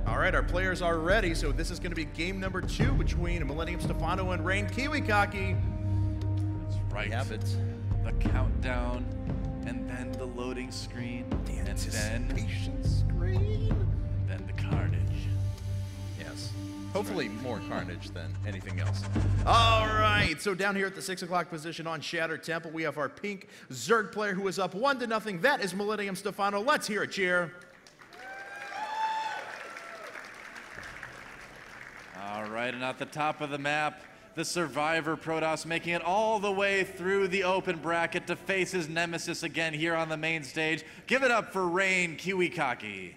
All right, our players are ready, so this is going to be game number 2 between Millennium Stephano and Rain KiWiKaKi. That's right. We have it. The countdown, and then the loading screen, The and anticipation screen. then the carnage. Yes. Hopefully more carnage than anything else. All right, so down here at the 6 o'clock position on Shattered Temple, we have our pink Zerg player who is up 1-0. That is Millennium Stephano. Let's hear a cheer. All right, and at the top of the map, the Survivor Protoss making it all the way through the open bracket to face his nemesis again here on the main stage. Give it up for Rain KiWiKaKi.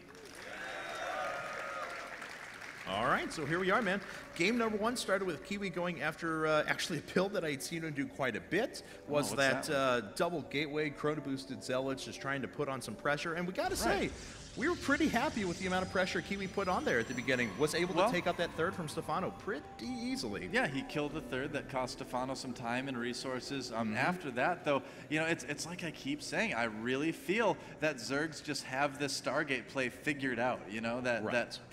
All right, so here we are, man. Game number 1 started with Kiwi going after actually a build that I had seen him do quite a bit. Was that double gateway, chrono boosted zealots, just trying to put on some pressure. And we got to say, we were pretty happy with the amount of pressure Kiwi put on there at the beginning. Was able to take out that third from Stephano pretty easily. Yeah, he killed the third. That cost Stephano some time and resources. After that, though, you know, it's like I keep saying, I really feel that Zergs just have this Stargate play figured out, you know, that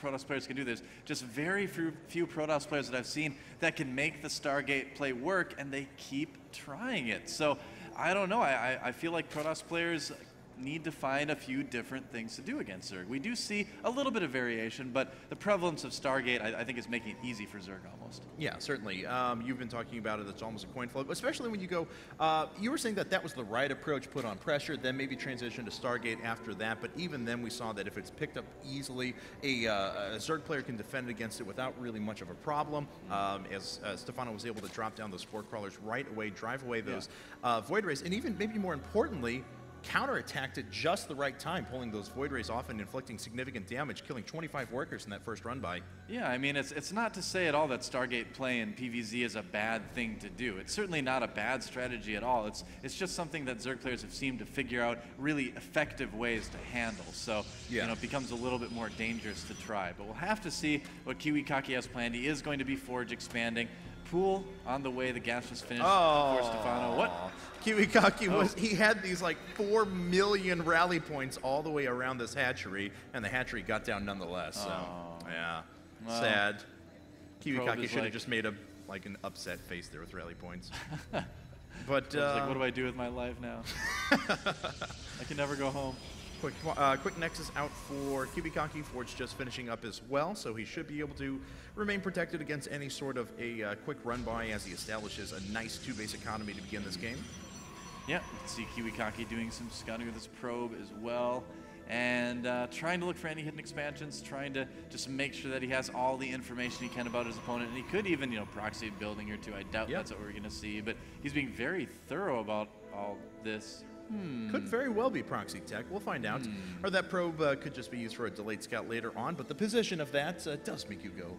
Protoss players can do. There's just very few Protoss players that I've seen that can make the Stargate play work, and they keep trying it. So, I don't know. I feel like Protoss players need to find a few different things to do against Zerg. We do see a little bit of variation, but the prevalence of Stargate, I think, is making it easy for Zerg almost. Yeah, certainly. You've been talking about it. It's almost a coin flip, especially when you go, you were saying that that was the right approach, put on pressure, then maybe transition to Stargate after that, but even then we saw that if it's picked up easily, a Zerg player can defend against it without really much of a problem, as Stephano was able to drop down those Spore Crawlers right away, drive away those Void Rays, and even maybe more importantly, counterattacked at just the right time, pulling those Void Rays off and inflicting significant damage, killing 25 workers in that first run by. Yeah, I mean, it's not to say at all that Stargate play in PvZ is a bad thing to do. It's certainly not a bad strategy at all. It's just something that Zerg players have seemed to figure out really effective ways to handle. So, you know, it becomes a little bit more dangerous to try. But we'll have to see what KiWiKaKi has planned. He is going to be Forge expanding. Pool on the way, the gas was finished for Stephano. What? KiWiKaKi was, he had these like 4 million rally points all the way around this hatchery, and the hatchery got down nonetheless. So, yeah, sad. KiWiKaKi should have just made an upset face there with rally points. But like, what do I do with my life now? I can never go home. Quick Nexus out for KiWiKaKi. Forge just finishing up as well, so he should be able to remain protected against any sort of a quick run-by as he establishes a nice 2-base economy to begin this game. Yeah, you can see KiWiKaKi doing some scouting with his probe as well, and trying to look for any hidden expansions, trying to just make sure that he has all the information he can about his opponent, and he could even, you know, proxy a building or two. I doubt that's what we're going to see, but he's being very thorough about all this. Could very well be proxy tech. We'll find out. Or that probe could just be used for a delayed scout later on, but the position of that does make you go,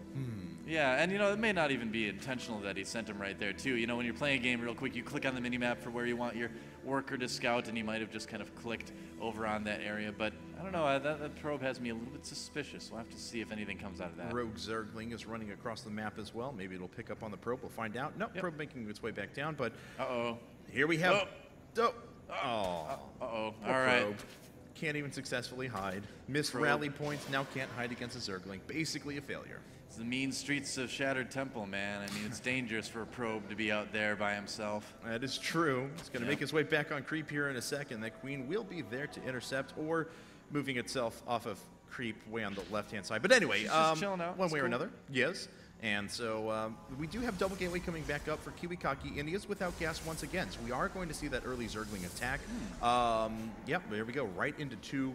Yeah, and you know, it may not even be intentional that he sent him right there too. You know, when you're playing a game real quick, you click on the minimap for where you want your worker to scout, and he might have just kind of clicked over on that area. But I don't know, that probe has me a little bit suspicious. We'll have to see if anything comes out of that. Rogue Zergling is running across the map as well. Maybe it'll pick up on the probe. We'll find out. Nope, probe making its way back down, but here we have... All right. Can't even successfully hide. Missed rally points, now can't hide against a Zergling. Basically a failure. It's the mean streets of Shattered Temple, man. I mean, it's dangerous for a probe to be out there by himself. That is true. It's going to make his way back on creep here in a second. That queen will be there to intercept, or moving itself off of creep way on the left-hand side. But anyway, just chilling out. One way or another. Yes. And so we do have double gateway coming back up for KiWiKaKi, and he is without gas once again. So we are going to see that early Zergling attack. Yep, there we go, right into 2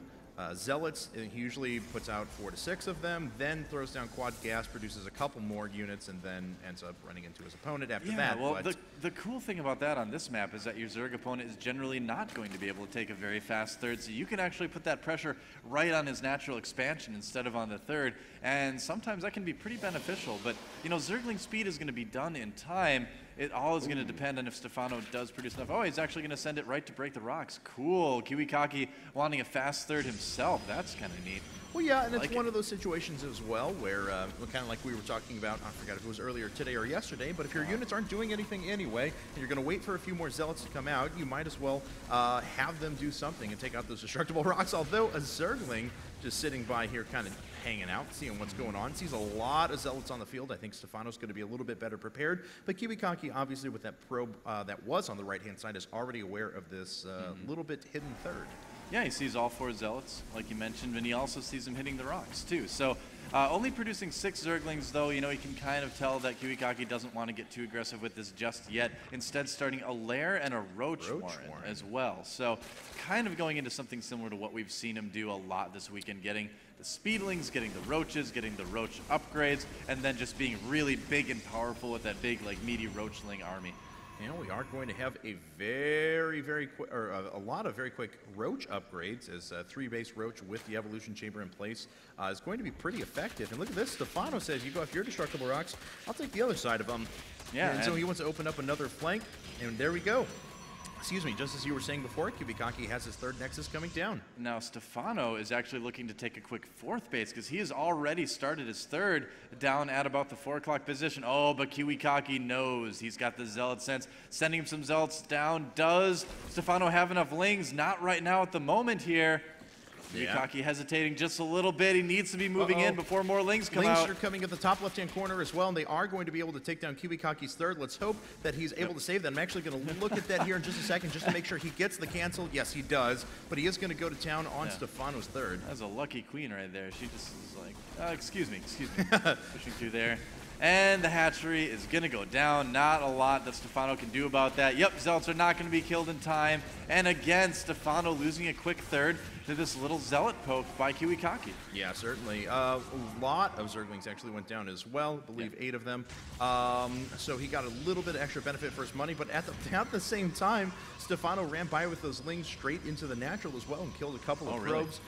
Zealots. He usually puts out 4 to 6 of them, then throws down quad gas, produces a couple more units, and then ends up running into his opponent after that. Well, the cool thing about that on this map is that your Zerg opponent is generally not going to be able to take a very fast third, so you can actually put that pressure right on his natural expansion instead of on the third, and sometimes that can be pretty beneficial. But, you know, Zergling speed is going to be done in time. It all is going to depend on if Stephano does produce enough. Oh, he's actually going to send it right to break the rocks. Cool. KiWiKaKi wanting a fast third himself. That's kind of neat. Well, yeah, and it's one of those situations as well where, kind of like we were talking about, I forgot if it was earlier today or yesterday, but if your units aren't doing anything anyway, and you're going to wait for a few more Zealots to come out, you might as well have them do something and take out those destructible rocks, although a Zergling just sitting by here kind of hanging out, seeing what's going on. Sees a lot of Zealots on the field. I think Stephano's going to be a little bit better prepared. But KiWiKaKi, obviously, with that probe that was on the right-hand side, is already aware of this little bit hidden third. Yeah, he sees all 4 Zealots, like you mentioned, and he also sees them hitting the rocks, too. So only producing 6 Zerglings, though, you know, he can kind of tell that KiWiKaKi doesn't want to get too aggressive with this just yet. Instead, starting a Lair and a Roach Warren as well. So kind of going into something similar to what we've seen him do a lot this weekend, getting the Speedlings, getting the Roaches, getting the Roach upgrades, and then just being really big and powerful with that big, like, meaty Roachling army. And we are going to have a very quick, or a lot of very quick Roach upgrades, as 3-base Roach with the Evolution Chamber in place is going to be pretty effective. And look at this, Stephano says, you go after your Destructible Rocks, I'll take the other side of them. Yeah. And so he wants to open up another flank, and there we go. Excuse me, just as you were saying before, KiWiKaKi has his 3rd Nexus coming down. Now, Stephano is actually looking to take a quick 4th base because he has already started his 3rd down at about the 4 o'clock position. Oh, but KiWiKaKi knows he's got the Zealot sense. Sending some Zealots down. Does Stephano have enough Lings? Not right now at the moment here. KiWiKaKi hesitating just a little bit. He needs to be moving in before more Lings come out. Lings are coming at the top left-hand corner as well, and they are going to be able to take down KiWiKaKi's 3rd. Let's hope that he's able to save that. I'm actually going to look at that here in just a second just to make sure he gets the cancel. Yes, he does, but he is going to go to town on Stephano's 3rd. That's a lucky queen right there. She just is like, excuse me. Pushing through there. And the hatchery is going to go down. Not a lot that Stephano can do about that. Yep, Zealots are not going to be killed in time. And again, Stephano losing a quick 3rd to this little Zealot poke by KiWiKaKi. Yeah, certainly. A lot of Zerglings actually went down as well. I believe 8 of them. So he got a little bit of extra benefit for his money, but at the same time, Stephano ran by with those Lings straight into the natural as well and killed a couple of probes.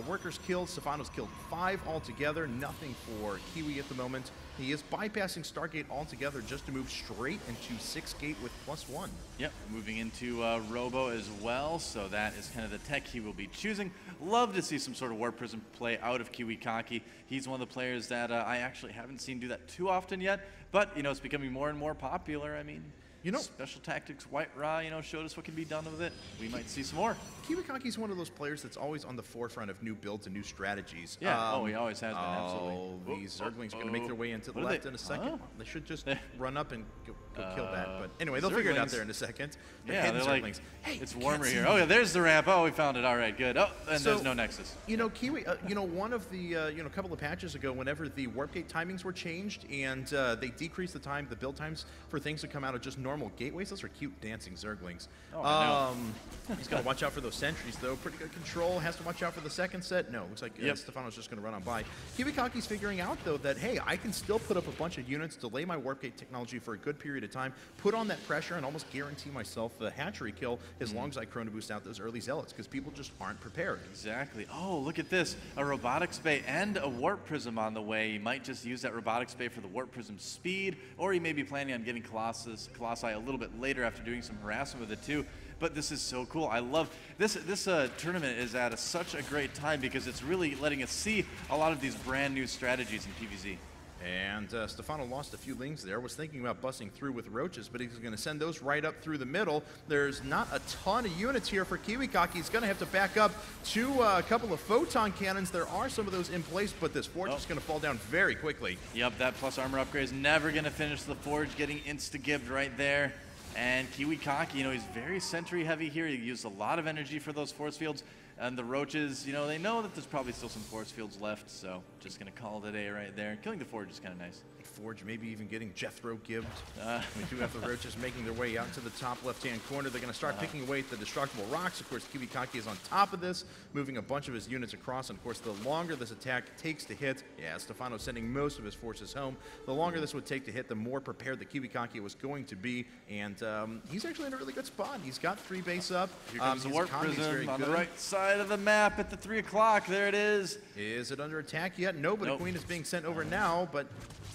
Workers killed. Stephano's killed 5 altogether. Nothing for Kiwi at the moment. He is bypassing Stargate altogether just to move straight into 6 gate with +1. Yep, moving into Robo as well, so that is kind of the tech he will be choosing. Love to see some sort of Warp Prism play out of KiWiKaKi. He's one of the players that I actually haven't seen do that too often yet, but, you know, it's becoming more and more popular. I mean, you know, Special Tactics, White Ra, you know, showed us what can be done with it. We might see some more. KiWiKaKi's one of those players that's always on the forefront of new builds and new strategies. Yeah, he always has been, absolutely. These Zerglings are going to make their way into the left in a second. They should just run up and go kill that. But anyway, they'll figure it out there in a second. They're like, hey, it's warmer here. Oh, yeah, there's the ramp. Oh, we found it. All right, good. Oh, and there's no Nexus. You know, Kiwi, you know, one of the, you know, a couple of patches ago, whenever the Warp Gate timings were changed and they decreased the time, the build times for things to come out of just normal gateways, those are cute dancing Zerglings. He's got to watch out for those sentries, though. Pretty good control. Has to watch out for the second set. No, looks like Stephano's just going to run on by. KiWiKaKi's figuring out, though, that, hey, I can still put up a bunch of units, delay my Warp Gate technology for a good period of time, put on that pressure, and almost guarantee myself the hatchery kill as long as I Chrono Boost out those early Zealots, because people just aren't prepared. Exactly. Oh, look at this. A Robotics Bay and a Warp Prism on the way. You might just use that Robotics Bay for the Warp Prism speed, or you may be planning on getting Colossi a little bit later after doing some harassment with it, too. But this is so cool. I love this. This tournament is at such a great time because it's really letting us see a lot of these brand new strategies in PvZ. And Stephano lost a few Lings there. Was thinking about busting through with Roaches, but he's going to send those right up through the middle. There's not a ton of units here for KiWiKaKi. He's going to have to back up to a couple of Photon Cannons. There are some of those in place, but this Forge is going to fall down very quickly. Yep, that plus armor upgrade is never going to finish the Forge, getting insta-gibbed right there. And KiWiKaKi, you know, he's very sentry heavy here. He used a lot of energy for those force fields. And the Roaches, you know, they know that there's probably still some force fields left, so just going to call it a day right there. Killing the Forge is kind of nice. Forge maybe even getting Jethro gibbed. We do have the Roaches making their way out to the top left-hand corner. They're going to start picking away at the Destructible Rocks. Of course, KiWiKaKi is on top of this, moving a bunch of his units across. And, of course, the longer this attack takes to hit, Stephano sending most of his forces home, the longer this would take to hit, the more prepared the KiWiKaKi was going to be. And he's actually in a really good spot. He's got 3 base up. Here comes the Warp Prism on the right side of the map at the 3 o'clock. There it is. Is it under attack yet? No, but a Queen is being sent over now, but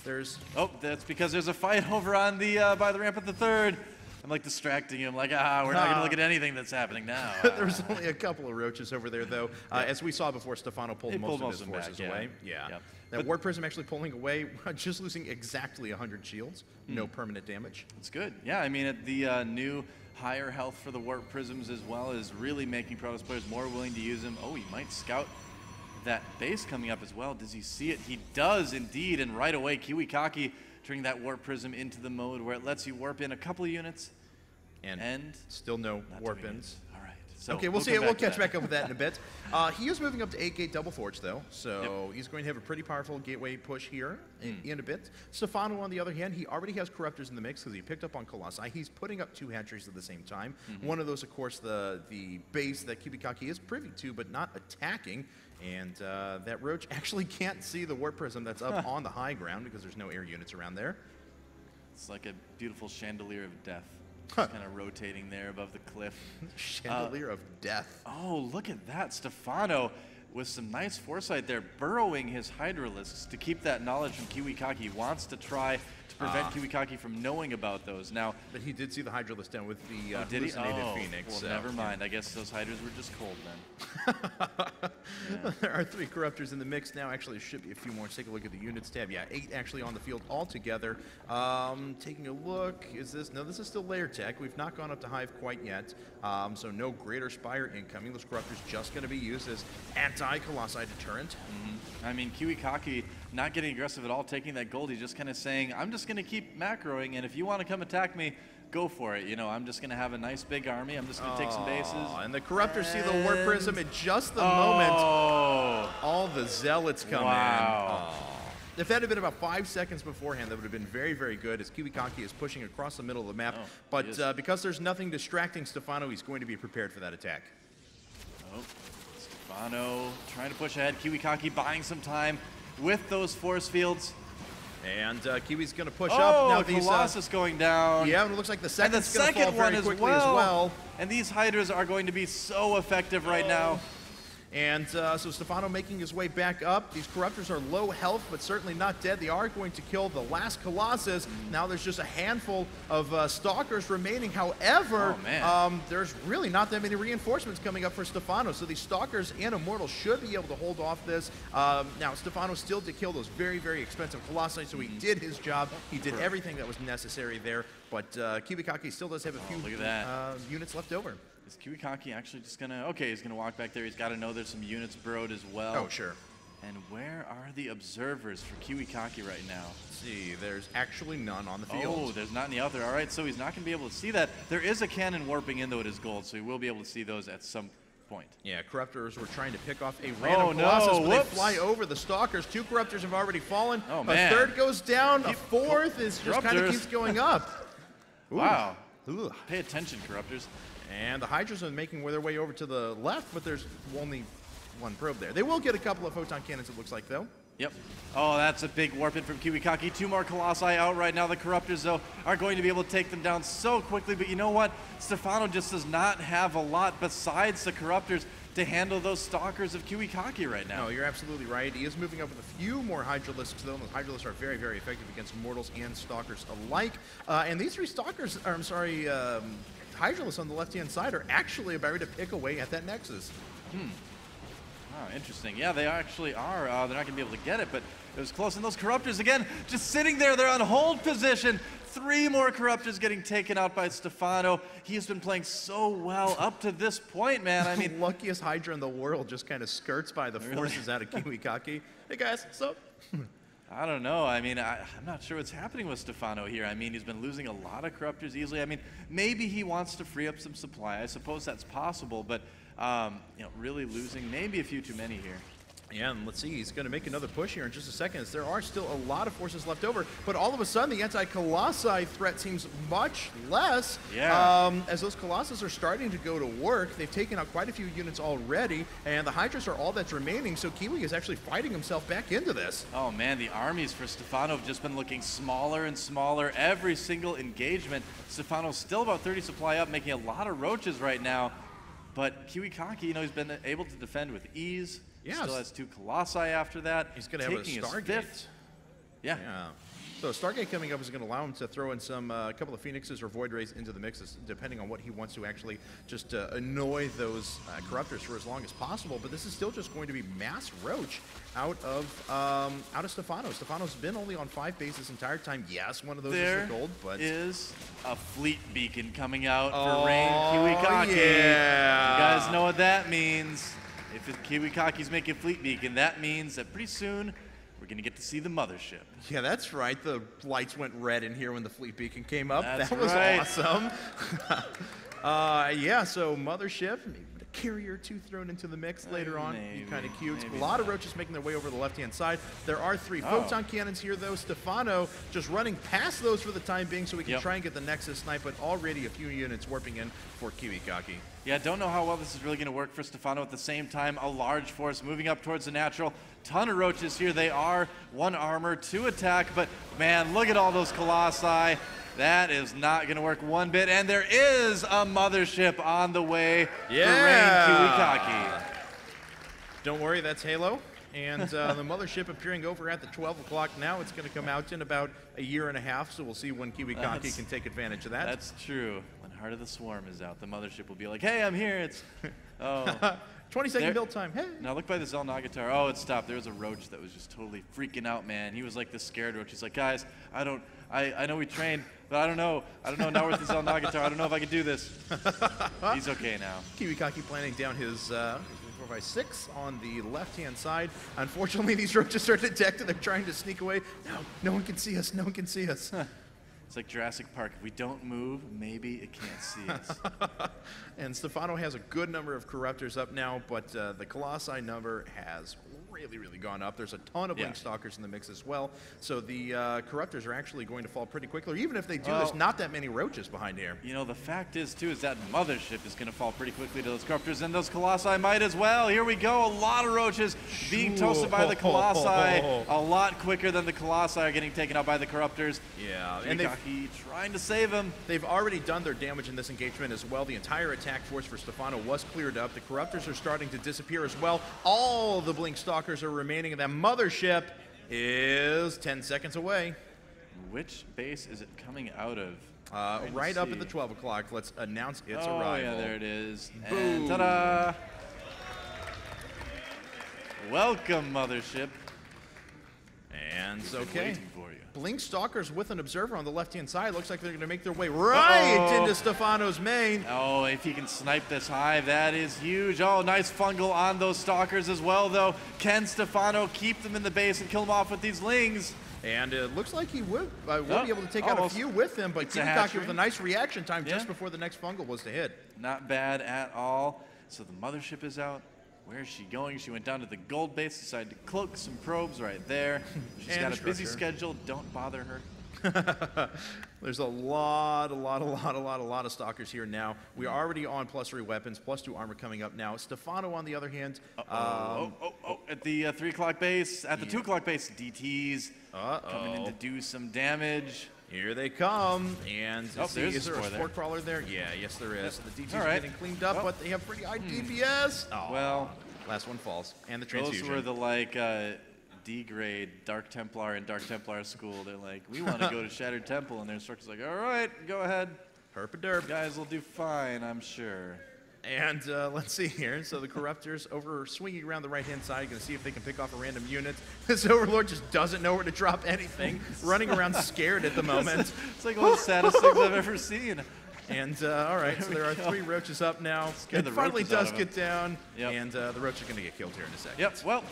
there's... Oh, that's because there's a fight over on the by the ramp at the 3rd. I'm like distracting him, like, we're not going to look at anything that's happening now. There's only a couple of Roaches over there, though. As we saw before, Stephano pulled most of his forces away. That Warp Prism actually pulling away, just losing exactly 100 shields. No permanent damage. It's good. Yeah, I mean, the new higher health for the Warp Prisms as well is really making Protoss players more willing to use them. Oh, he might scout that base coming up as well. Does he see it? He does indeed, and right away KiWiKaKi turning that warp prism into the mode where it lets you warp in a couple of units and still no warp ins. All right. So okay, we'll see. We'll catch back up with that in a bit. He is moving up to 8-gate double forge though, so he's going to have a pretty powerful gateway push here in a bit. Stephano, on the other hand, he already has corruptors in the mix because he picked up on Colossi. He's putting up 2 hatcheries at the same time. One of those, of course, the base that KiWiKaKi is privy to, but not attacking. And that Roach actually can't see the warp prism that's up on the high ground because there's no air units around there. It's like a beautiful chandelier of death. Just kind of rotating there above the cliff. Chandelier of death. Oh, look at that. Stephano with some nice foresight there, burrowing his Hydralisks to keep that knowledge from KiWiKaKi. Wants to try to prevent KiWiKaKi from knowing about those. Now, but he did see the Hydralisk down with the hallucinated Phoenix. Well, never mind. I guess those Hydras were just cold then. There are 3 corruptors in the mix now. Actually, there should be a few more. Let's take a look at the units tab. Yeah, 8 actually on the field altogether. Taking a look, is this? No, this is still layer tech. We've not gone up to Hive quite yet. So no Greater Spire incoming. Those corruptors just going to be used as anti-Colossi deterrent. I mean, KiWiKaKi not getting aggressive at all, taking that gold. He's just kind of saying, I'm just going to keep macroing, and if you want to come attack me, go for it. You know, I'm just going to have a nice big army. I'm just going to take some bases. And the corruptors see the warp prism at just the moment. All the zealots come in. If that had been about 5 seconds beforehand, that would have been very, very good as KiWiKaKi is pushing across the middle of the map. But because there's nothing distracting Stephano, he's going to be prepared for that attack. Stephano trying to push ahead. KiWiKaKi buying some time with those force fields. And Kiwi's going to push up. Now these Colossus going down. Yeah, and it looks like the second's going to fall very quickly as well. And these Hydras are going to be so effective right now. And so Stephano making his way back up. These corruptors are low health, but certainly not dead. They are going to kill the last Colossus. Now there's just a handful of Stalkers remaining. However, there's really not that many reinforcements coming up for Stephano. So these Stalkers and Immortals should be able to hold off this. Now Stephano still did kill those very, very expensive Colossi, so he did his job. He did everything that was necessary there. But KiWiKaKi still does have a few units left over. Is KiWiKaKi actually just going to... Okay, he's going to walk back there. He's got to know there's some units burrowed as well. Oh, sure. And where are the observers for KiWiKaKi right now? Let's see, there's actually none on the field. Oh, there's not any out there. All right, so he's not going to be able to see that. There is a cannon warping in, though it is gold, so he will be able to see those at some point. Yeah, Corruptors were trying to pick off a random Colossus, but they fly over the Stalkers. 2 Corruptors have already fallen. Oh, man. A 3rd goes down. A 4th is just kind of keeps going up. Wow. Pay attention, Corruptors. And the Hydras are making their way over to the left, but there's only 1 probe there. They will get a couple of photon cannons, it looks like, though. Yep. Oh, that's a big warp in from KiWiKaKi. 2 more Colossi out right now. The Corruptors, though, are going to be able to take them down so quickly. But you know what? Stephano just does not have a lot besides the Corruptors to handle those Stalkers of KiWiKaKi right now. No, you're absolutely right. He is moving up with a few more Hydralisks, though. And those Hydralisks are very, very effective against Mortals and Stalkers alike. And these 3 Stalkers, or I'm sorry, Hydralisks on the left-hand side are actually about to pick away at that Nexus. Oh, interesting. Yeah, they actually are. They're not going to be able to get it, but it was close. And those Corruptors, again, just sitting there. They're on hold position. 3 more Corruptors getting taken out by Stephano. He has been playing so well up to this point, man. I mean, luckiest Hydra in the world just kind of skirts by the forces out of KiWiKaKi. Hey, guys, what's up? I don't know. I mean, I'm not sure what's happening with Stephano here. I mean, he's been losing a lot of Corruptors easily. I mean, maybe he wants to free up some supply. I suppose that's possible, but you know, really losing maybe a few too many here. Yeah, and let's see, he's going to make another push here in just a second, as there are still a lot of forces left over, but all of a sudden the anti-Colossi threat seems much less. Yeah. As those Colossus are starting to go to work. They've taken out quite a few units already, and the Hydras are all that's remaining, so Kiwi is actually fighting himself back into this. Oh man, the armies for Stephano have just been looking smaller and smaller every single engagement. Stephano's still about 30 supply up, making a lot of roaches right now, but KiWiKaKi, you know, he's been able to defend with ease. Yes. Still has 2 Colossi after that. He's going to have a Stargate. Yeah. So Stargate coming up is going to allow him to throw in some couple of Phoenixes or Void Rays into the mix, depending on what he wants to actually just annoy those Corruptors for as long as possible. But this is still just going to be mass roach out of Stephano. Stephano's been only on 5 bases this entire time. Yes, one of those is the gold, but there is a fleet beacon coming out for Rain KiWiKaKi. Yeah. You guys know what that means. if KiWiKaKi's making Fleet Beacon, that means that pretty soon we're going to get to see the mothership. Yeah, that's right. The lights went red in here when the Fleet Beacon came up. That's that was right. awesome. Yeah, so mothership. Maybe a carrier or two thrown into the mix later on. Be kind of cute. A lot of roaches making their way over the left-hand side. There are 3 photon cannons here, though. Stephano just running past those for the time being so we can try and get the Nexus snipe, but already a few units warping in for KiWiKaKi. Yeah, don't know how well this is really going to work for Stephano. At the same time, a large force moving up towards the natural. Ton of roaches here. They are 1 armor, 2 attack, but man, look at all those colossi. That is not going to work one bit, and there is a mothership on the way for Rain KiWiKaKi. Don't worry, that's Halo. And the mothership appearing over at the 12 o'clock now. It's going to come out in about a year and a half, so we'll see when KiWiKaKi can take advantage of that. That's true. When Heart of the Swarm is out, the mothership will be like, hey, I'm here. It's 20-second build time. Hey. Now look by the Zelnagatar. Oh, it stopped. There was a roach that was just totally freaking out, man. He was like the scared roach. He's like, guys, I know we trained, but I don't know. Now with the Zelnagatar, I don't know if I can do this. He's okay now. KiWiKaKi planning down his 456 on the left-hand side. Unfortunately, these roaches are detected. They're trying to sneak away. No one can see us. No one can see us. It's like Jurassic Park. If we don't move, maybe it can't see us. And Stephano has a good number of Corruptors up now, but the Colossi number has really gone up. There's a ton of Blink Stalkers in the mix as well, so the Corruptors are actually going to fall pretty quickly. Even if they do, there's not that many roaches behind here. You know, the fact is, too, is that mothership is going to fall pretty quickly to those Corruptors, and those Colossi might as well. Here we go. A lot of roaches being toasted by the Colossi. A lot quicker than the Colossi are getting taken out by the Corruptors. Yeah, and KiWiKaKi trying to save him. They've already done their damage in this engagement as well. The entire attack force for Stephano was cleared up. The Corruptors are starting to disappear as well. All the Blink Stalkers are remaining, and that mothership is 10 seconds away. Which base is it coming out of? Right up at the 12 o'clock. Let's announce its arrival. Oh, yeah, there it is. Boom. And ta-da! Welcome, mothership. And okay. Waiting for you. Blink Stalkers with an observer on the left-hand side. Looks like they're going to make their way right into Stephano's main. Oh, if he can snipe this hive, that is huge. Oh, nice fungal on those Stalkers as well, though. Can Stephano keep them in the base and kill them off with these lings? And it looks like he will be able to take out a few with him, but KiWiKaKi with a nice reaction time just before the next fungal was to hit. Not bad at all. So the mothership is out. Where is she going? She went down to the gold base, decided to cloak some probes right there. She's got a busy schedule. Don't bother her. There's a lot of Stalkers here now. We are already on +3 weapons, +2 armor coming up now. Stephano, on the other hand, at the 3 o'clock base, at the 2 o'clock base, DTs coming in to do some damage. Here they come, and is there a spore crawler there? Yeah, yes there is. The DTs are getting cleaned up, but they have pretty high DPS. Well, last one falls, and the transfusion. Those were the D-grade Dark Templar and Dark Templar school. They're like, we want to go to Shattered Temple, and their instructor's like, all right, go ahead. Herp-a-derp. Guys will do fine, I'm sure. And let's see here. So the Corruptors over swinging around the right-hand side, going to see if they can pick off a random unit. This Overlord just doesn't know where to drop anything, running around scared at the moment. It's like one of the saddest things I've ever seen. And all right, so there are 3 roaches up now. It finally does get down, and the roach are going to get killed here in a second. Yep. Well,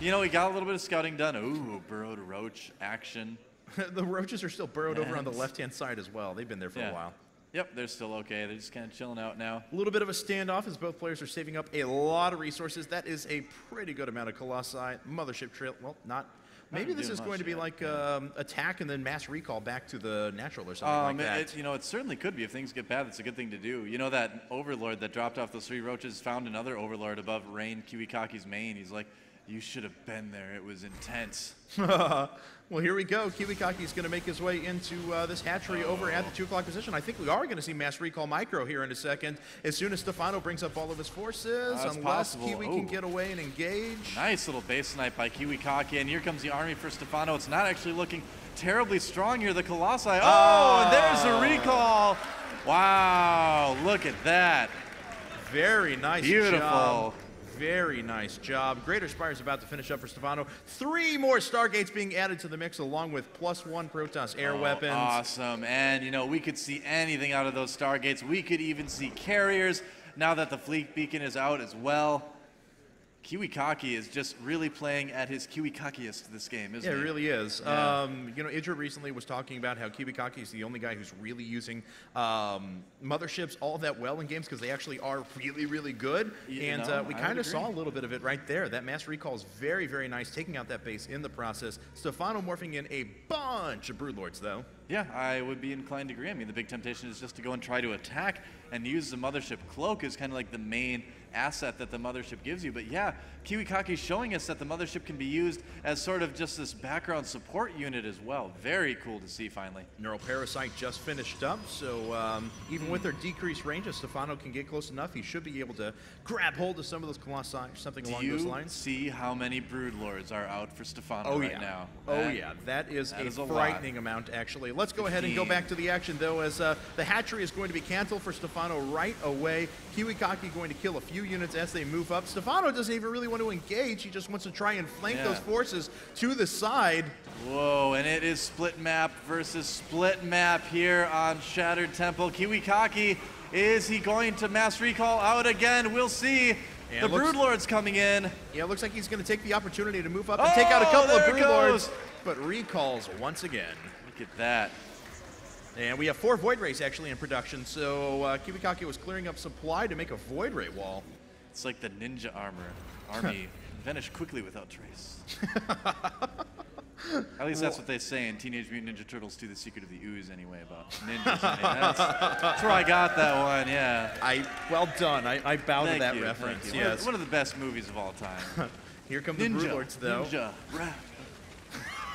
you know, we got a little bit of scouting done. Ooh, burrowed roach action. The roaches are still burrowed over on the left-hand side as well. They've been there for a while. Yep, they're still okay. They're just kind of chilling out now. A little bit of a standoff as both players are saving up a lot of resources. That is a pretty good amount of Colossi. Mothership trail, well, not. Maybe this is going to be like attack and then mass recall back to the natural or something like that. You know, it certainly could be. If things get bad, it's a good thing to do. You know, that Overlord that dropped off those 3 roaches found another Overlord above Rain KiWiKaKi's main. He's like, you should have been there. It was intense. Well, here we go. KiWiKaKi is going to make his way into this hatchery over at the 2 o'clock position. I think we are going to see Mass Recall Micro here in a second as soon as Stephano brings up all of his forces, unless Kiwi can get away and engage. Nice little base snipe by KiWiKaKi, and here comes the army for Stephano. It's not actually looking terribly strong here, the Colossi. Oh, and there's a recall. Wow, look at that. Very nice Beautiful. Job. Very nice job. Greater Spire is about to finish up for Stephano. 3 more Stargates being added to the mix along with +1 Protoss air weapons. Awesome. And, you know, we could see anything out of those Stargates. We could even see carriers now that the Fleet Beacon is out as well. KiWiKaKi is just really playing at his KiWiKaKiest this game, isn't he? Yeah, it really is. Yeah. You know, Idra recently was talking about how KiWiKaKi is the only guy who's really using motherships all that well in games because they actually are really, really good. And we kind of saw a little bit of it right there. That mass recall is very, very nice, taking out that base in the process. Stephano morphing in a bunch of Broodlords, though. Yeah, I would be inclined to agree. I mean, the big temptation is just to go and try to attack and use the Mothership Cloak as kind of like the main asset that the Mothership gives you. But yeah, KiWiKaKi showing us that the Mothership can be used as sort of just this background support unit as well. Very cool to see finally. Neural Parasite just finished up, so even with their decreased range, if Stephano can get close enough, he should be able to grab hold of some of those Colossi or something along those lines. See how many Broodlords are out for Stephano right now? That is a frightening amount, actually. Let's go ahead and go back to the action, though, as the hatchery is going to be canceled for Stephano right away. KiWiKaKi going to kill a few units as they move up. Stephano doesn't even really want to engage. He just wants to try and flank those forces to the side. Whoa, and it is split map versus split map here on Shattered Temple. KiWiKaKi, is he going to mass recall out again? We'll see. The Broodlords coming in. Yeah, it looks like he's going to take the opportunity to move up and take out a couple of Broodlords, but recalls once again. Look at that. And we have 4 Void Rays actually in production, so KiWiKaKi was clearing up supply to make a Void Ray wall. It's like the ninja army vanished quickly without trace. At least that's what they say in Teenage Mutant Ninja Turtles 2: The Secret of the Ooze anyway, about ninjas. I mean, that's where I got that one, yeah. Well done. I bow to that reference. Thank you. Yes. One of the best movies of all time. Here come the Broodlords, though. Ninja, rap.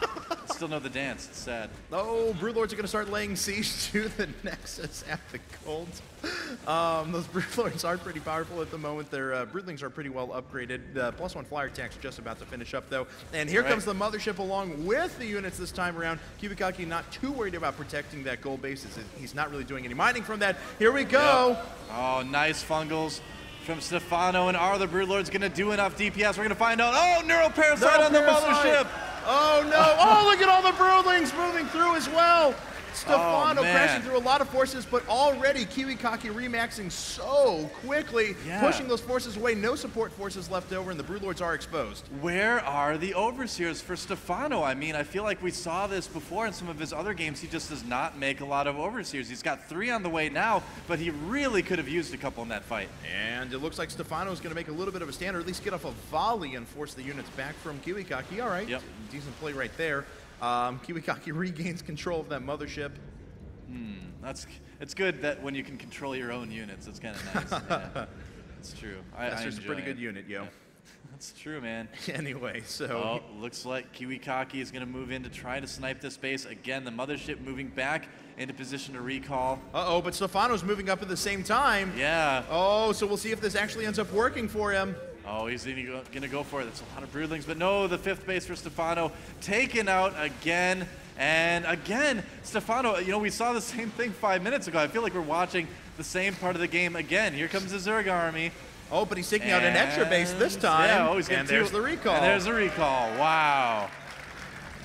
I still know the dance. It's sad. Oh, Broodlords are going to start laying siege to the Nexus at the Cold. Those Broodlords are pretty powerful at the moment. Their Broodlings are pretty well upgraded. +1 flyer attack's just about to finish up, though. And here comes the Mothership along with the units this time around. KiWiKaKi not too worried about protecting that gold base. He's not really doing any mining from that. Here we go. Yep. Oh, nice fungals from Stephano. And are the Broodlords going to do enough DPS? We're going to find out. Oh, Neural Parasite on the Mothership. Oh, no. Oh, look at all the Broodlings moving through as well. Stephano crashing through a lot of forces, but already KiWiKaKi remaxing so quickly, pushing those forces away. No support forces left over, and the Broodlords are exposed. Where are the Overseers for Stephano? I mean, I feel like we saw this before in some of his other games. He just does not make a lot of Overseers. He's got 3 on the way now, but he really could have used a couple in that fight. And it looks like Stephano is going to make a little bit of a stand, or at least get off a volley and force the units back from KiWiKaKi. All right, decent play right there. KiWiKaKi regains control of that Mothership. It's good that when you can control your own units, it's kind of nice. Yeah, it's true. That's just a pretty good unit, yo. Yeah. That's true, man. Anyway, so... looks like KiWiKaKi is going to move in to try to snipe this base. Again, the Mothership moving back into position to recall. Uh-oh, but Stephano's moving up at the same time. Yeah. Oh, so we'll see if this actually ends up working for him. Oh, he's going to go for it. That's a lot of Broodlings, but no, the 5th base for Stephano taken out again. And again, Stephano, you know, we saw the same thing 5 minutes ago. I feel like we're watching the same part of the game again. Here comes the Zerg army. Oh, but he's taking out an extra base this time. Yeah, he's getting there's the recall. And there's the recall. Wow.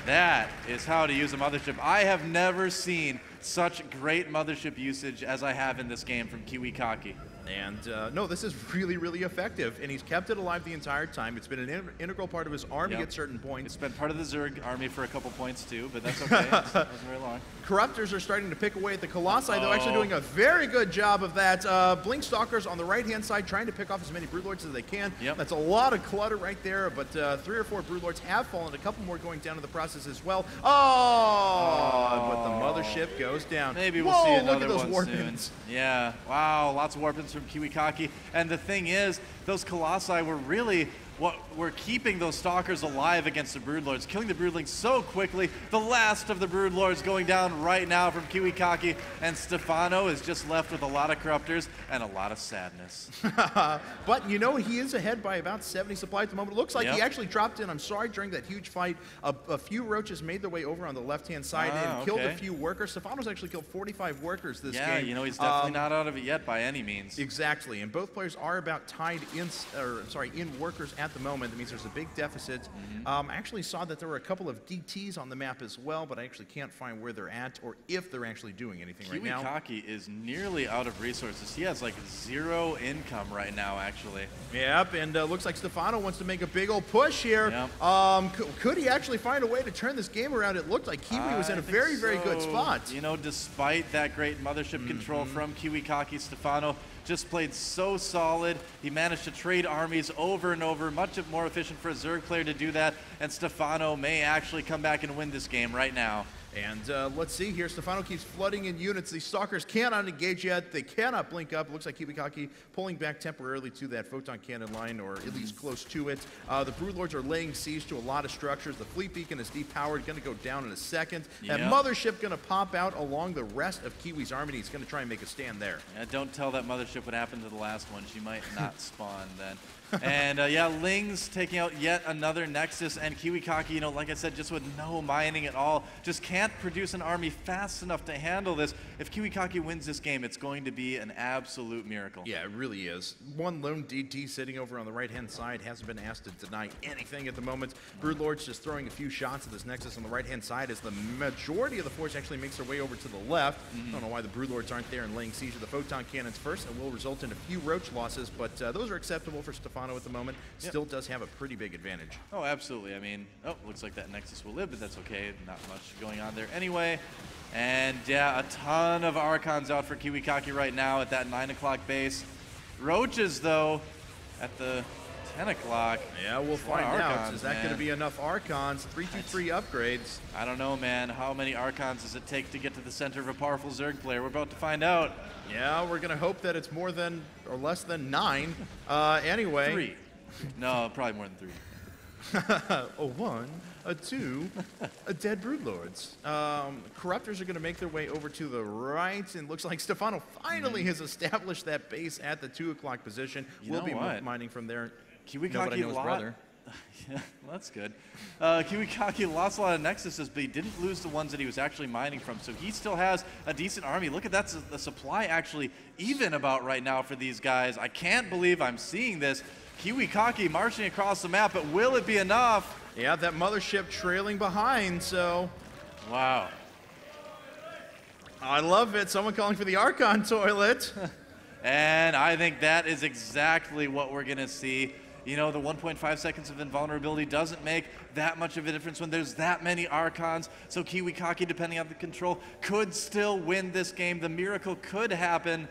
That is how to use a Mothership. I have never seen such great Mothership usage as I have in this game from KiWiKaKi. And no, this is really, really effective, and he's kept it alive the entire time. It's been an integral part of his army at certain points. It's been part of the Zerg army for a couple points too, but that's okay. It wasn't very long. Corruptors are starting to pick away at the Colossi, though, actually doing a very good job of that. Blink Stalkers on the right-hand side trying to pick off as many Broodlords as they can. That's a lot of clutter right there, but 3 or 4 Broodlords have fallen. A couple more going down in the process as well. But the Mothership goes down. Maybe we'll see another one soon. Yeah, wow, lots of warpins from KiWiKaKi. And the thing is, those Colossi were really what were keeping those Stalkers alive against the Broodlords, killing the Broodlings so quickly. The last of the Broodlords going down right now from KiWiKaKi, and Stephano is just left with a lot of Corruptors and a lot of sadness. But, you know, he is ahead by about 70 supply at the moment. It looks like he actually dropped in, I'm sorry, during that huge fight. A few Roaches made their way over on the left-hand side and killed a few workers. Stephano's actually killed 45 workers this game. Yeah, you know, he's definitely not out of it yet by any means. Exactly, and both players are about tied in, in workers at the moment. That means there's a big deficit. I actually saw that there were a couple of DTs on the map as well, but I actually can't find where they're at or if they're actually doing anything right now. KiWiKaKi is nearly out of resources. He has like 0 income right now, actually. Yep, and looks like Stephano wants to make a big old push here. Yep. Could he actually find a way to turn this game around? It looked like Kiwi was in a very, very good spot. You know, despite that great mothership control from KiWiKaKi, Stephano just played so solid. He managed to trade armies over and over, much more efficient for a Zerg player to do that, and Stephano may actually come back and win this game right now. And let's see here. Stephano keeps flooding in units. These Stalkers cannot engage yet. They cannot blink up. Looks like KiWiKaKi pulling back temporarily to that photon cannon line, or at least close to it. The Broodlords are laying siege to a lot of structures. The fleet beacon is depowered. Going to go down in a second. That mothership going to pop out along the rest of Kiwi's army. He's going to try and make a stand there. Yeah, don't tell that mothership what happened to the last one. She might not spawn then. And yeah, Ling's taking out yet another Nexus, and KiWiKaKi, you know, like I said, just with no mining at all, just can't produce an army fast enough to handle this. If KiWiKaKi wins this game, it's going to be an absolute miracle. Yeah, it really is. One lone DT sitting over on the right-hand side, hasn't been asked to deny anything at the moment. Broodlord's just throwing a few shots at this Nexus on the right-hand side as the majority of the force actually makes their way over to the left. I don't know why the Broodlords aren't there and laying siege to the photon cannons first, and will result in a few roach losses, but those are acceptable for Stephano at the moment. Still does have a pretty big advantage. Oh, absolutely. I mean, looks like that Nexus will live, but that's okay. Not much going on there anyway. And yeah, a ton of Archons out for KiWiKaKi right now at that 9 o'clock base. Roaches, though, at the 10 o'clock. Yeah, we'll find out. Is that going to be enough Archons? 323 upgrades. I don't know, man. How many Archons does it take to get to the center of a powerful Zerg player? We're about to find out. Yeah, we're going to hope that it's more than or less than 9. Anyway. 3. No, probably more than 3. A 1, a 2, a dead Broodlords. Corruptors are going to make their way over to the right, and looks like Stephano finally has established that base at the 2 o'clock position. We'll be mining from there. KiWiKaKi lost. Yeah, that's good. KiWiKaKi lost a lot of Nexuses, but he didn't lose the ones that he was actually mining from, so he still has a decent army. Look at that, the supply actually even about right now for these guys. I can't believe I'm seeing this. KiWiKaKi marching across the map, but will it be enough? Yeah, that mothership trailing behind, so... Wow. I love it. Someone calling for the Archon toilet. And I think that is exactly what we're going to see. You know, the 1.5 seconds of invulnerability doesn't make that much of a difference when there's that many Archons. So KiWiKaKi, depending on the control, could still win this game. The miracle could happen.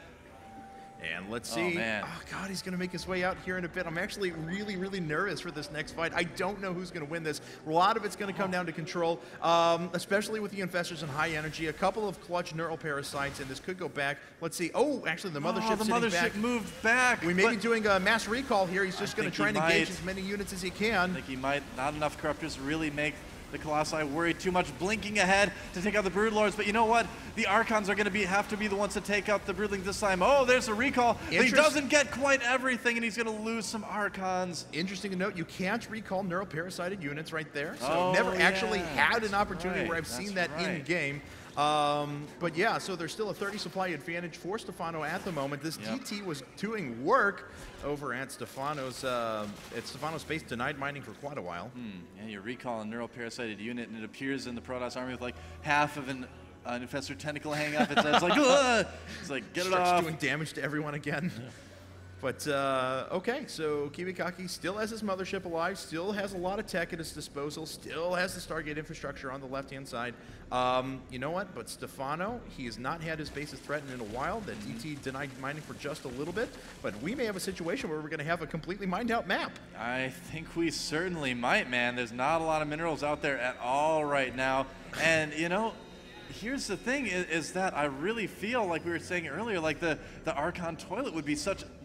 And let's see. Oh, God, he's going to make his way out here in a bit. I'm actually really, really nervous for this next fight. I don't know who's going to win this. A lot of it's going to come down to control, especially with the Infestors and high energy. A couple of clutch neural parasites, and this could go back. Let's see. Oh, actually, the mothership moved back. We may be doing a mass recall here. He's just going to try and engage as many units as he can. I think he might. Not enough Corruptors really make the Colossi worry too much, blinking ahead to take out the Broodlords. But you know what? The Archons are going to have to be the ones to take out the Broodlings this time. Oh, there's a recall. But he doesn't get quite everything, and he's going to lose some Archons. Interesting to note, you can't recall neuroparasited units right there. So never actually had an opportunity where I've seen that in-game. But yeah, so there's still a 30 supply advantage for Stephano at the moment. This DT was doing work over at Stephano's base, denied mining for quite a while. Yeah, you recall a neuroparasited unit, and it appears in the Protoss army with like half of an Infestor tentacle hang up. It's like, ugh! It's like, get it off. Starts doing damage to everyone again. But, okay, so KiWiKaKi still has his mothership alive, still has a lot of tech at his disposal, still has the Stargate infrastructure on the left-hand side. You know what? But Stephano, he has not had his bases threatened in a while. That DT denied mining for just a little bit. But we may have a situation where we're going to have a completely mined-out map. I think we certainly might, man. There's not a lot of minerals out there at all right now. And, you know, here's the thing is that I really feel, like we were saying earlier, like the Archon toilet would be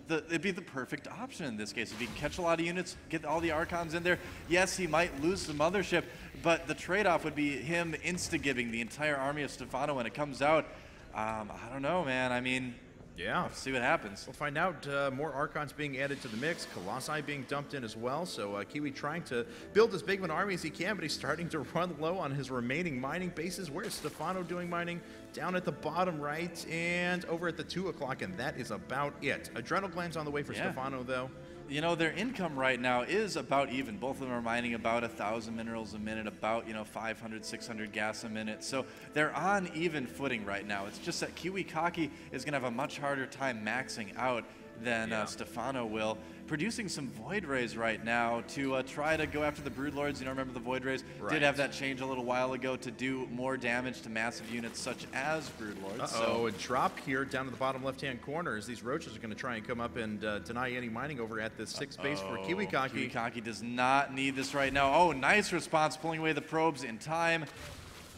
it'd be the perfect option in this case. If he can catch a lot of units, get all the Archons in there, yes, he might lose the mothership, but the trade-off would be him insta-giving the entire army of Stephano when it comes out. I don't know, man. I mean, yeah, we'll see what happens. We'll find out. More Archons being added to the mix, Colossi being dumped in as well. So Kiwi trying to build as big of an army as he can, but he's starting to run low on his remaining mining bases. Where's Stephano doing mining? Down at the bottom right and over at the 2 o'clock, and that is about it. Adrenal glands on the way for Stephano, though. you know, their income right now is about even. Both of them are mining about 1,000 minerals a minute, about, you know, 500, 600 gas a minute. So they're on even footing right now. It's just that KiWiKaKi is going to have a much harder time maxing out than Stephano will. Producing some Void Rays right now to try to go after the Broodlords. You know, remember the Void Rays did have that change a little while ago to do more damage to massive units such as Broodlords. So a drop here down to the bottom left-hand corner as these roaches are going to try and come up and deny any mining over at this 6th base for KiWiKaKi. KiWiKaKi does not need this right now. Oh, nice response, pulling away the probes in time.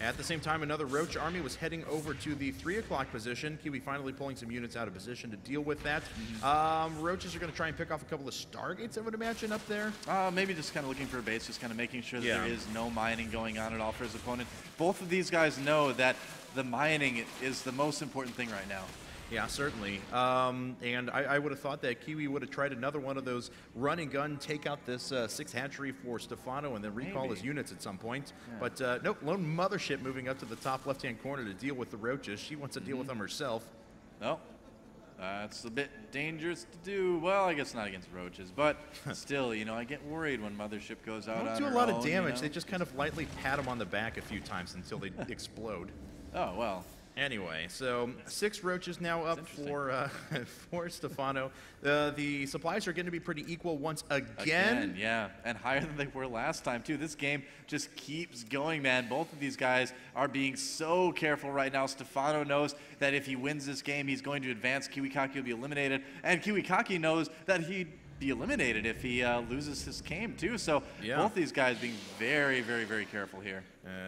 At the same time, another Roach army was heading over to the 3 o'clock position. Kiwi finally pulling some units out of position to deal with that. Roaches are going to try and pick off a couple of Stargates, I would imagine, up there. Maybe just kind of looking for a base, just kind of making sure that there is no mining going on at all for his opponent. Both of these guys know that the mining is the most important thing right now. Yeah, certainly. And I would have thought that Kiwi would have tried another one of those run and gun, take out this 6th hatchery for Stephano and then recall his units at some point. But nope, lone mothership moving up to the top left-hand corner to deal with the roaches. She wants to deal with them herself. No, that's a bit dangerous to do. Well, I guess not against roaches, but still, you know, I get worried when mothership goes out on her own. They don't do a lot of damage. You know? They just kind of lightly pat them on the back a few times until they explode. Oh, well. Anyway, so 6 roaches now up for Stephano. The supplies are going to be pretty equal once again. Yeah, and higher than they were last time, too. This game just keeps going, man. Both of these guys are being so careful right now. Stephano knows that if he wins this game, he's going to advance. KiWiKaKi will be eliminated. And KiWiKaKi knows that he'd be eliminated if he loses his game, too. So both these guys being very, very, very careful here.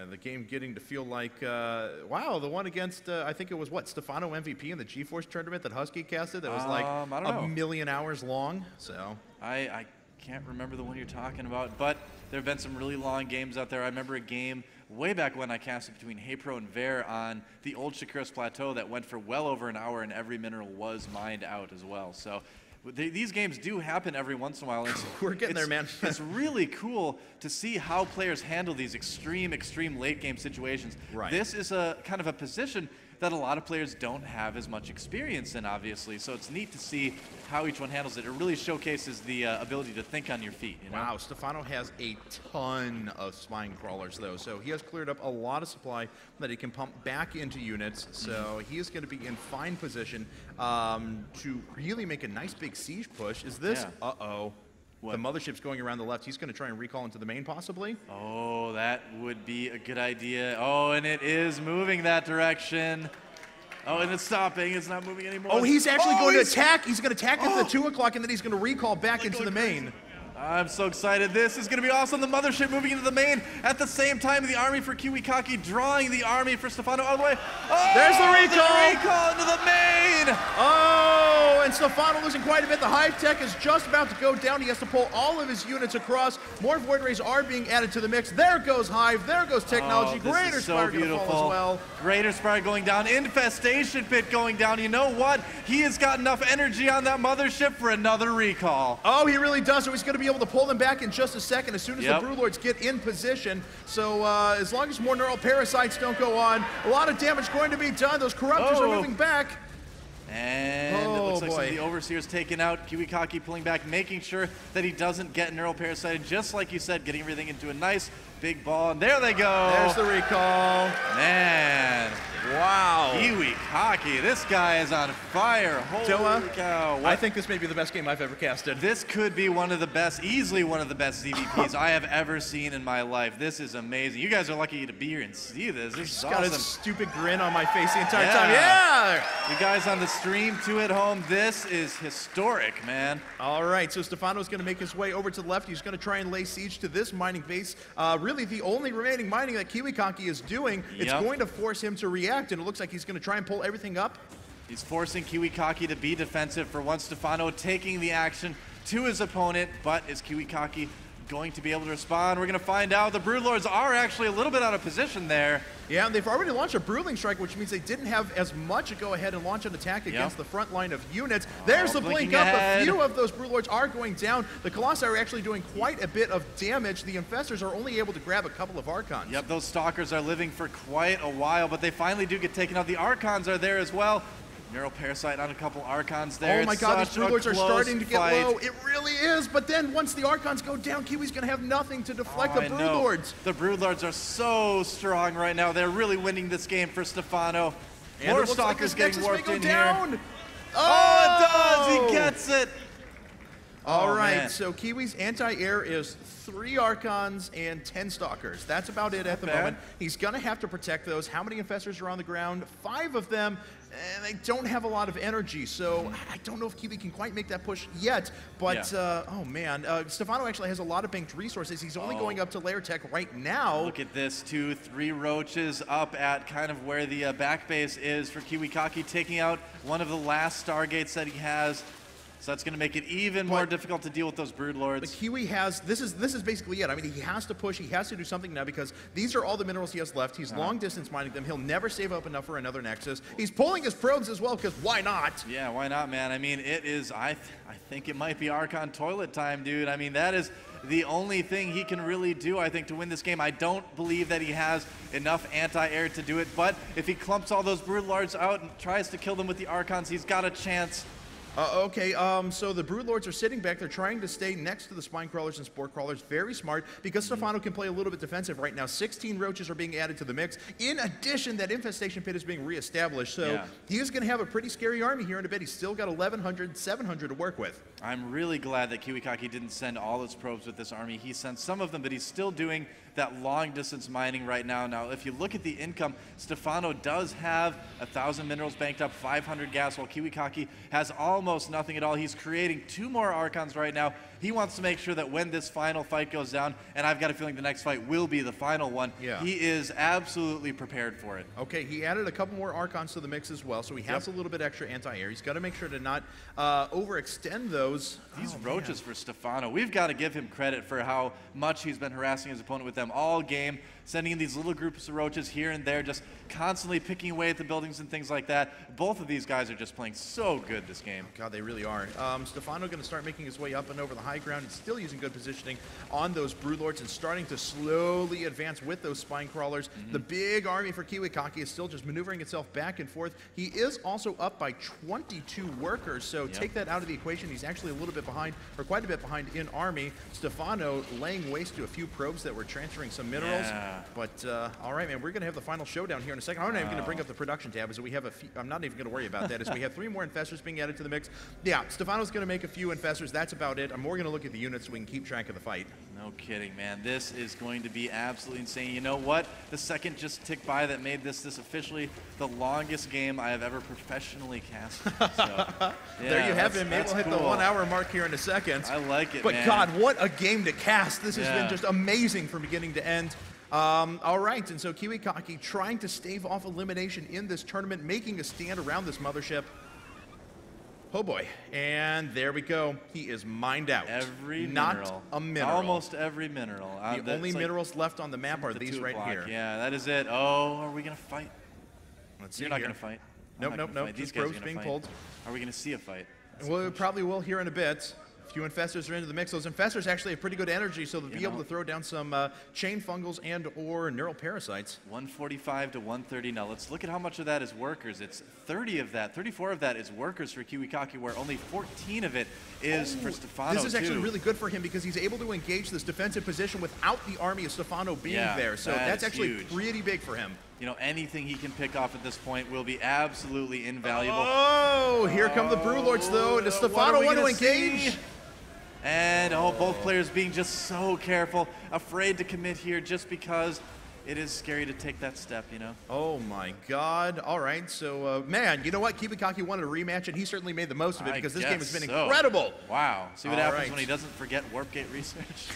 The game getting to feel like, wow, the one against, I think it was, what, Stephano MVP in the GeForce tournament that Husky casted that was like a million hours long. So I can't remember the one you're talking about, but there have been some really long games out there. I remember a game way back when I casted between Heypro and Ver on the old Shakuros Plateau that went for well over an hour, and every mineral was mined out as well. So these games do happen every once in a while. We're getting there, man. It's really cool to see how players handle these extreme late game situations. This is a kind of a position that a lot of players don't have as much experience in, obviously. So it's neat to see how each one handles it. It really showcases the ability to think on your feet. You know? Wow, Stephano has a ton of spine crawlers, though. So he has cleared up a lot of supply that he can pump back into units. So he is going to be in fine position to really make a nice big siege push. Is this? Uh-oh. The mothership's going around the left. He's going to try and recall into the main, possibly. Oh, that would be a good idea. Oh, and it is moving that direction. Oh, and it's stopping. It's not moving anymore. Oh, he's actually going to attack. He's going to attack at the 2 o'clock, and then he's going to recall back into the main. I'm so excited. This is going to be awesome. The mothership moving into the main. At the same time, the army for KiWiKaKi drawing the army for Stephano all the way. Oh, there's the recall. The recall into the main. Oh, and Stephano losing quite a bit. The hive tech is just about to go down. He has to pull all of his units across. More Void Rays are being added to the mix. There goes Hive. There goes Technology. Greater Spire going to fall as well. Greater Spire going down. Infestation Pit going down. You know what? He has got enough energy on that mothership for another recall. Oh, he really does. So he's going to be able to pull them back in just a second as soon as the Broodlords get in position. So as long as more neural parasites don't go on, a lot of damage going to be done. Those Corruptors are moving back. And it looks like some of the Overseers taken out. KiWiKaKi pulling back, making sure that he doesn't get neural parasited. Just like you said, getting everything into a nice big ball. And there they go. There's the recall. Man. Wow. KiWiKaKi, this guy is on fire. Holy cow. I think this may be the best game I've ever casted. This could be one of the best, easily one of the best ZVPs I have ever seen in my life. This is amazing. You guys are lucky to be here and see this. This is awesome. Got a stupid grin on my face the entire time. Yeah. You guys on the stream too at home, this is historic, man. All right, so Stephano's going to make his way over to the left. He's going to try and lay siege to this mining base. Really the only remaining mining that KiWiKaKi is doing. It's going to force him to react, and it looks like he's going to try and pull everything up. He's forcing KiWiKaKi to be defensive for once. Stephano taking the action to his opponent, but is KiWiKaKi going to be able to respond? We're going to find out. The Broodlords are actually a little bit out of position there. Yeah, and they've already launched a Broodling Strike, which means they didn't have as much to go ahead and launch an attack against the front line of units. There's the blink up. A few of those Broodlords are going down. The Colossi are actually doing quite a bit of damage. The Infestors are only able to grab a couple of Archons. Yep, those Stalkers are living for quite a while, but they finally do get taken out. The Archons are there as well. Neural Parasite on a couple Archons there. Oh my God, these Broodlords are starting to get low. It really is, but then once the Archons go down, Kiwi's going to have nothing to deflect the Broodlords. The Broodlords are so strong right now. They're really winning this game for Stephano. And more Stalkers getting warped in here. Oh, it does! He gets it! All right, so Kiwi's anti-air is 3 Archons and 10 Stalkers. That's about it at the moment. He's going to have to protect those. How many Infestors are on the ground? 5 of them, and they don't have a lot of energy, so I don't know if Kiwi can quite make that push yet, but oh man, Stephano actually has a lot of banked resources. He's only going up to Lair Tech right now. Look at this, 3 Roaches up at kind of where the back base is for KiWiKaKi, taking out one of the last Stargates that he has. So that's going to make it even more difficult to deal with those Broodlords. But Kiwi has, this is basically it. I mean, he has to push, he has to do something now because these are all the minerals he has left. He's long distance mining them. He'll never save up enough for another Nexus. He's pulling his probes as well because why not? Yeah, why not, man? I mean, it is, I think it might be Archon toilet time, dude. I mean, that is the only thing he can really do, I think, to win this game. I don't believe that he has enough anti-air to do it, but if he clumps all those Broodlords out and tries to kill them with the Archons, he's got a chance. Okay, so the Broodlords are sitting back. They're trying to stay next to the Spine Crawlers and Spore Crawlers. Very smart, because Stephano can play a little bit defensive right now. 16 Roaches are being added to the mix. In addition, that Infestation Pit is being reestablished, so he is going to have a pretty scary army here in a bit. He's still got 1,100, 700 to work with. I'm really glad that KiWiKaKi didn't send all his probes with this army. He sent some of them, but he's still doing that long-distance mining right now. Now, if you look at the income, Stephano does have 1,000 minerals banked up, 500 gas, while KiWiKaKi has almost nothing at all. He's creating 2 more Archons right now. He wants to make sure that when this final fight goes down, and I've got a feeling the next fight will be the final one, he is absolutely prepared for it. Okay, he added a couple more Archons to the mix as well, so he has a little bit extra anti-air. He's got to make sure to not overextend those. These Roaches for Stephano, we've got to give him credit for how much he's been harassing his opponent with them all game, sending in these little groups of Roaches here and there, just constantly picking away at the buildings and things like that. Both of these guys are just playing so good this game. God, they really are. Stephano going to start making his way up and over the high ground. He's still using good positioning on those Broodlords and starting to slowly advance with those Spine Crawlers. The big army for KiWiKaKi is still just maneuvering itself back and forth. He is also up by 22 workers, so take that out of the equation. He's actually a little bit behind, or quite a bit behind in army. Stephano laying waste to a few probes that were transferring some minerals. But all right, man, we're going to have the final showdown here in a second. I'm not even going to bring up the production tab, as we have a few, I'm not even going to worry about that, as we have 3 more Infestors being added to the mix. Yeah, Stephano's going to make a few Infestors. That's about it. I'm more going to look at the units so we can keep track of the fight. No kidding, man. This is going to be absolutely insane. You know what? The second just ticked by that made this officially the longest game I have ever professionally casted. So, there you have it. Maybe we'll hit the 1 hour mark here in a second. I like it, but man. God, what a game to cast. This has been just amazing from beginning to end. All right, and so KiWiKaKi trying to stave off elimination in this tournament, making a stand around this mothership. Oh boy, and there we go. He is mined out. Every Not mineral. a mineral. Almost every mineral. The only minerals left on the map are these right here. Yeah, that is it. Oh, are we going to fight? Let's see. You're not going to fight. Nope. These probes being pulled. Are we going to see a fight? Well, we probably will here in a bit. A few Infestors are into the mix. Those Infestors actually have pretty good energy, so they'll be able to throw down some chain fungals and or neural parasites. 145 to 130. Now let's look at how much of that is workers. It's 30 of that, 34 of that is workers for KiWiKaKi, where only 14 of it is for Stephano. This is actually really good for him because he's able to engage this defensive position without the army of Stephano being there. So that's actually pretty big for him. You know, anything he can pick off at this point will be absolutely invaluable. Oh, here come the Broodlords, though. Does Stephano want to engage? And both players being just so careful, afraid to commit here just because it is scary to take that step, you know? Oh my God. All right, so man, you know what? KiWiKaKi wanted a rematch, and he certainly made the most of it because this game has been incredible. Wow. See what happens when he doesn't forget Warp Gate research.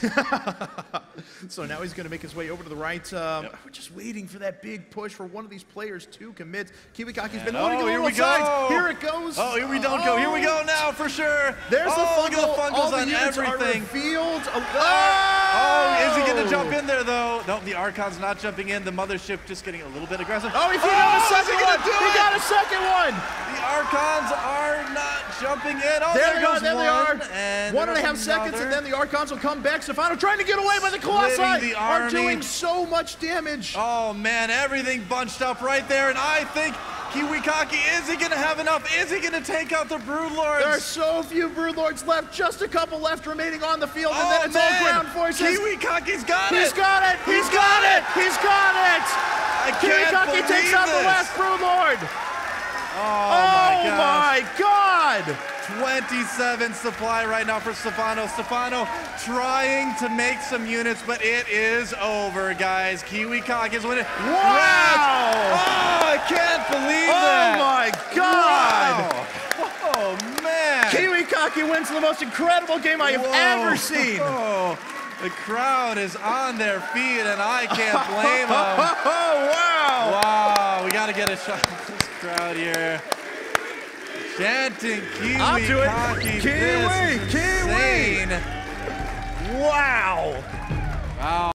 So now he's going to make his way over to the right. We're just waiting for that big push for one of these players to commit. KiWiKaKi's been loading on both sides. Here it goes. Oh, here we don't go. Here we go now for sure. There's the fungal. Look at the fungals all the on units everything. Are revealed. Oh, is he going to jump in there though? No, the Archon's not jumping in. The mothership just getting a little bit aggressive. Oh, he got a second one. He got a second one. The Archons are not jumping in. Oh, there goes they are. And 1.5 seconds, and then the Archons will come back. Stephano trying to get away, but the Colossi are doing so much damage. Oh man, everything bunched up right there, and I think KiWiKaKi, is he going to have enough? Is he going to take out the Broodlords? There are so few Broodlords left, just a couple left remaining on the field, and then it's all ground forces. KiWiKaKi's got it! He's got it! He's got it! He's got it! KiWiKaKi takes out the last Broodlord! Oh my God! 27 supply right now for Stephano. Stephano trying to make some units, but it is over, guys. KiWiKaKi is winning. Wow! Oh, I can't believe that! Oh my God! Wow. Oh man! KiWiKaKi wins the most incredible game I have ever seen. Oh, the crowd is on their feet, and I can't blame them. Oh wow! Wow, we got to get a shot of this crowd here. Chanting KiWiKaKi. Kiwi! This is insane. Wow! Wow.